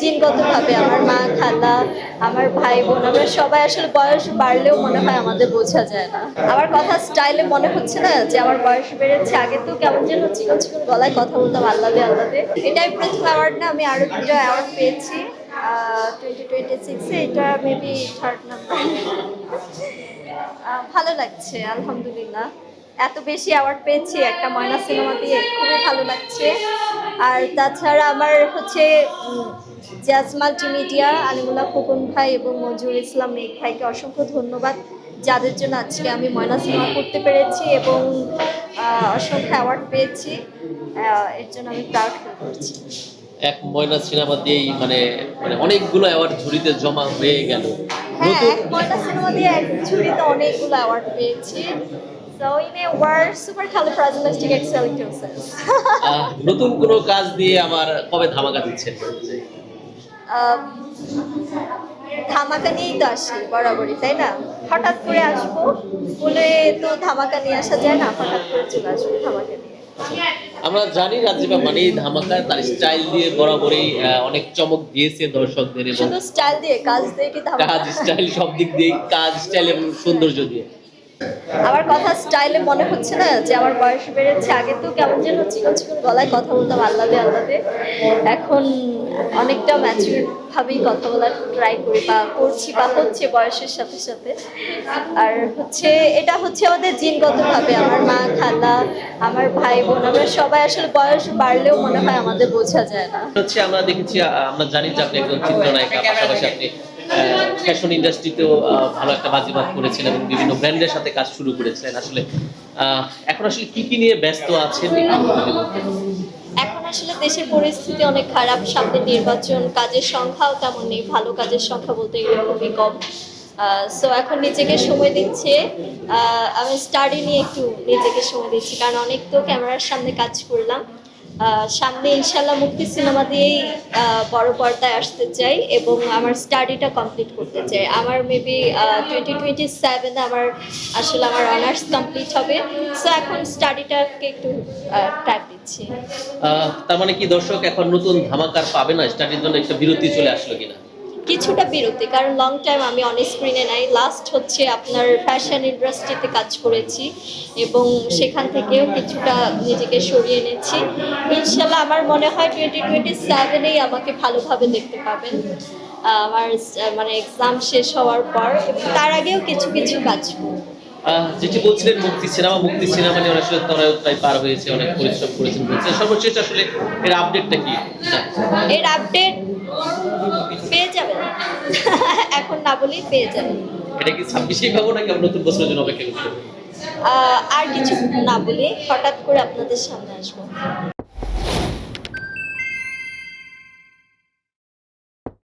জিনগতভাবে আমার মা, খালা, আমার ভাই বোন, আমরা সবাই আসলে বয়স বাড়লেও মনে হয় আমাদের বোঝা যায় না। আমার কথা স্টাইলে মনে হচ্ছে না যে আমার বয়স বেড়েছে। আগে তো কেমন যেন চিকন চিকন গলায় কথা বলতাম, আল্লাদে আল্লাদে। এটাই প্রথম অ্যাওয়ার্ড না, আমি আরো দুটো অ্যাওয়ার্ড পেয়েছি 2026-এ। এটা মেবি থার্ড নাম্বার। ভালো লাগছে আলহামদুলিল্লাহ। এত বেশি অ্যাওয়ার্ড পেয়েছি একটা ময়না সিনেমা দিয়ে, খুবই ভালো লাগছে। আর তাছাড়া আমার হচ্ছে জাজ মাল্টিমিডিয়া, আলিমুল্লাহ খোকন ভাই এবং মঞ্জুর ইসলাম মেঘ ভাইকে অসংখ্য ধন্যবাদ, যাদের জন্য আজকে আমি ময়না সিনেমা করতে পেরেছি এবং অসংখ্য অ্যাওয়ার্ড পেয়েছি। এর জন্য আমি প্রাউড ফিল করছি। এক ময়না সিনেমা দিয়েই মানে মানে অনেকগুলো অ্যাওয়ার্ড ঝুড়িতে জমা হয়ে গেল। হ্যাঁ, এক ময়না সিনেমা দিয়ে এক ঝুড়িতে অনেকগুলো অ্যাওয়ার্ড পেয়েছি। So in a word, supercalifragilisticexpialidocious. নতুন কোনো কাজ দিয়ে আমার কবে ধামাকা দিচ্ছেন? ধামাকা নিয়েই তো আসি বরাবরই, তাই না? হঠাৎ করে আসবো বলে তো ধামাকা নিয়ে আসা যায় না, হঠাৎ করে চলে আসবো ধামাকা নিয়ে। আমরা জানি রাজিবা মানেই ধামাকা, তার স্টাইল দিয়ে বরাবরই অনেক চমক দিয়েছে দর্শকদের, এবং শুধু স্টাইল দিয়ে, কাজ দিয়ে কি ধামাকা? কাজ স্টাইল সব দিক দিয়ে, কাজ স্টাইল এবং সৌন্দর্য দিয়ে। আমার কথা স্টাইলে মনে হচ্ছে না যে আমার বয়স বেড়েছে। আগে তো কেমন যেন চিকন চিকন গলায় কথা বলতাম, আল্লাদে আল্লাদে। এখন অনেকটা ম্যাচিউর ভাবেই কথা বলার ট্রাই করি বা করছি বা হচ্ছে বয়সের সাথে সাথে। আর হচ্ছে এটা হচ্ছে আমাদের জিনগতভাবে, আমার মা, খালা, আমার ভাই বোন, আমরা সবাই আসলে বয়স বাড়লেও মনে হয় আমাদের বোঝা যায় না। হচ্ছে আমরা দেখেছি, আমরা জানি যে আপনি একজন চিত্রনায়িকা, পাশাপাশি আপনি ফ্যাশন ইন্ডাস্ট্রিতেও ভালো একটা বাজিমাত করেছেন এবং বিভিন্ন ব্র্যান্ডের সাথে কাজ শুরু করেছিলেন। আসলে এখন আসলে কি নিয়ে ব্যস্ত আছেন? এখন আসলে দেশের পরিস্থিতি অনেক খারাপ, সামনে নির্বাচন, কাজের সংখ্যাও তেমন নেই, ভালো কাজের সংখ্যা বলতে গেলে খুবই কম। সো এখন নিজেকে সময় দিচ্ছে, আমি স্টাডি নিয়ে একটু নিজেকে সময় দিচ্ছি, কারণ অনেক তো ক্যামেরার সামনে কাজ করলাম। সামনে ইনশাল্লাহ মুক্তি সিনেমা দিয়েই বড় পর্দায় আসতে চাই এবং আমার স্টাডিটা কমপ্লিট করতে চাই। আমার মেবি 2027-এ আমার আসলে আমার অনার্স কমপ্লিট হবে। সো এখন স্টাডিটাকে একটু ট্র্যাক দিচ্ছি। তার মানে কি দর্শক এখন নতুন ধামাকার পাবে না? স্টাডির জন্য একটা বিরতি চলে আসলো কিনা? কিছুটা বিরতি, কারণ লং টাইম আমি অন স্ক্রিনে নাই। লাস্ট হচ্ছে আপনার ফ্যাশন ইন্ডাস্ট্রিতে কাজ করেছি এবং সেখান থেকেও কিছুটা নিজেকে সরিয়ে এনেছি। ইনশাল্লাহ আমার মনে হয় 2027-এই আমাকে ভালোভাবে দেখতে পাবেন, আমার মানে এক্সাম শেষ হওয়ার পর, এবং তার আগেও কিছু কিছু কাজ করব। যেটি বলছিলেন মুক্তি সিনেমা নিয়ে অনেক প্রায় পার হয়েছে, অনেক পরিশ্রম করেছেন বলছেন, সর্বশেষ আসলে এর আপডেটটা কি? এর আপডেট পেয়ে যাবেন, এখন না বলেই পেয়ে যাবেন। এটা কি 26-এই পাবো নাকি আমরা নতুন বছরের জন্য অপেক্ষা করতে হবে? আর কিছু না বলে হঠাৎ করে আপনাদের সামনে আসবো।